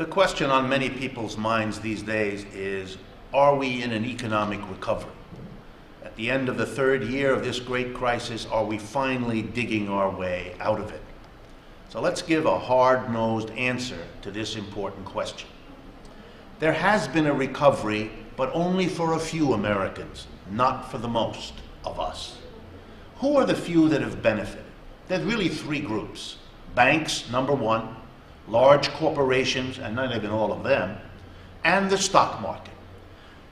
The question on many people's minds these days is, are we in an economic recovery? At the end of the third year of this great crisis, are we finally digging our way out of it? So let's give a hard-nosed answer to this important question. There has been a recovery, but only for a few Americans, not for the most of us. Who are the few that have benefited? There's really three groups. Banks, number one, large corporations, and not even all of them, and the stock market.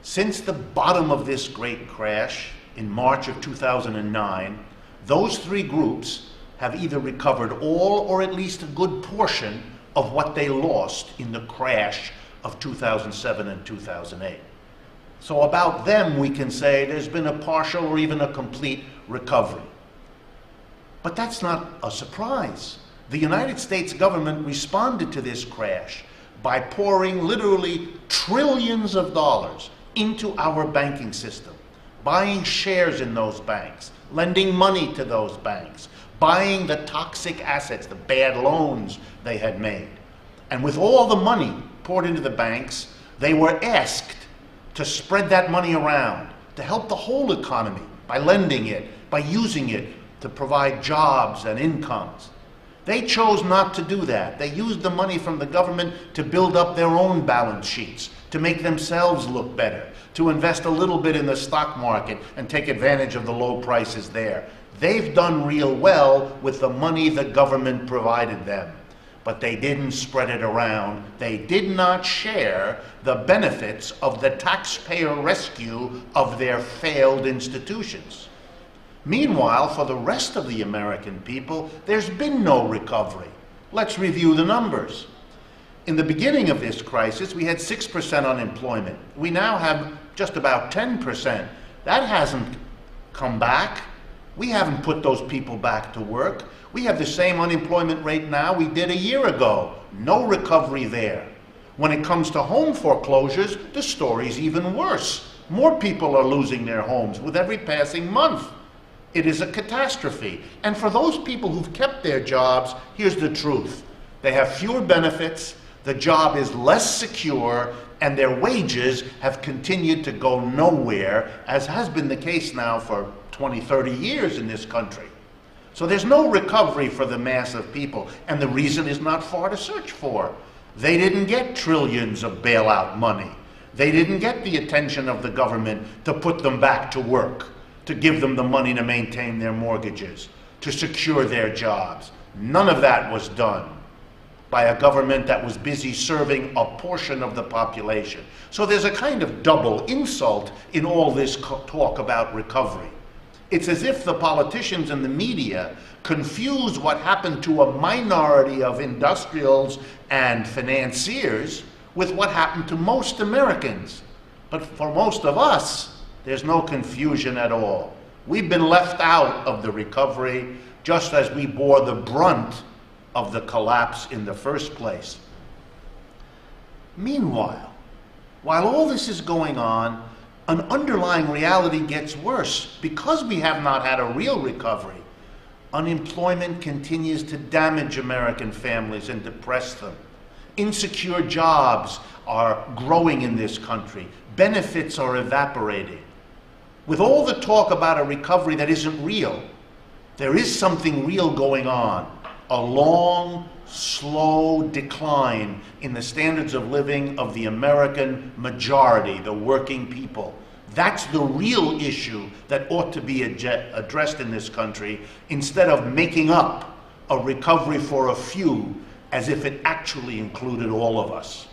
Since the bottom of this great crash in March of 2009, those three groups have either recovered all or at least a good portion of what they lost in the crash of 2007 and 2008. So about them we can say there's been a partial or even a complete recovery. But that's not a surprise. The United States government responded to this crash by pouring literally trillions of dollars into our banking system, buying shares in those banks, lending money to those banks, buying the toxic assets, the bad loans they had made. And with all the money poured into the banks, they were asked to spread that money around, to help the whole economy by lending it, by using it to provide jobs and incomes. They chose not to do that. They used the money from the government to build up their own balance sheets, to make themselves look better, to invest a little bit in the stock market and take advantage of the low prices there. They've done real well with the money the government provided them, but they didn't spread it around. They did not share the benefits of the taxpayer rescue of their failed institutions. Meanwhile, for the rest of the American people, there's been no recovery. Let's review the numbers. In the beginning of this crisis, we had 6% unemployment. We now have just about 10%. That hasn't come back. We haven't put those people back to work. We have the same unemployment rate now we did a year ago. No recovery there. When it comes to home foreclosures, the story's even worse. More people are losing their homes with every passing month. It is a catastrophe. And for those people who've kept their jobs, here's the truth. They have fewer benefits, the job is less secure, and their wages have continued to go nowhere, as has been the case now for 20, 30 years in this country. So there's no recovery for the mass of people, and the reason is not far to search for. They didn't get trillions of bailout money. They didn't get the attention of the government to put them back to work, to give them the money to maintain their mortgages, to secure their jobs. None of that was done by a government that was busy serving a portion of the population. So there's a kind of double insult in all this talk about recovery. It's as if the politicians and the media confuse what happened to a minority of industrials and financiers with what happened to most Americans. But for most of us, there's no confusion at all. We've been left out of the recovery just as we bore the brunt of the collapse in the first place. Meanwhile, while all this is going on, an underlying reality gets worse. Because we have not had a real recovery, unemployment continues to damage American families and depress them. Insecure jobs are growing in this country. Benefits are evaporating. With all the talk about a recovery that isn't real, there is something real going on. A long, slow decline in the standards of living of the American majority, the working people. That's the real issue that ought to be addressed in this country, instead of making up a recovery for a few as if it actually included all of us.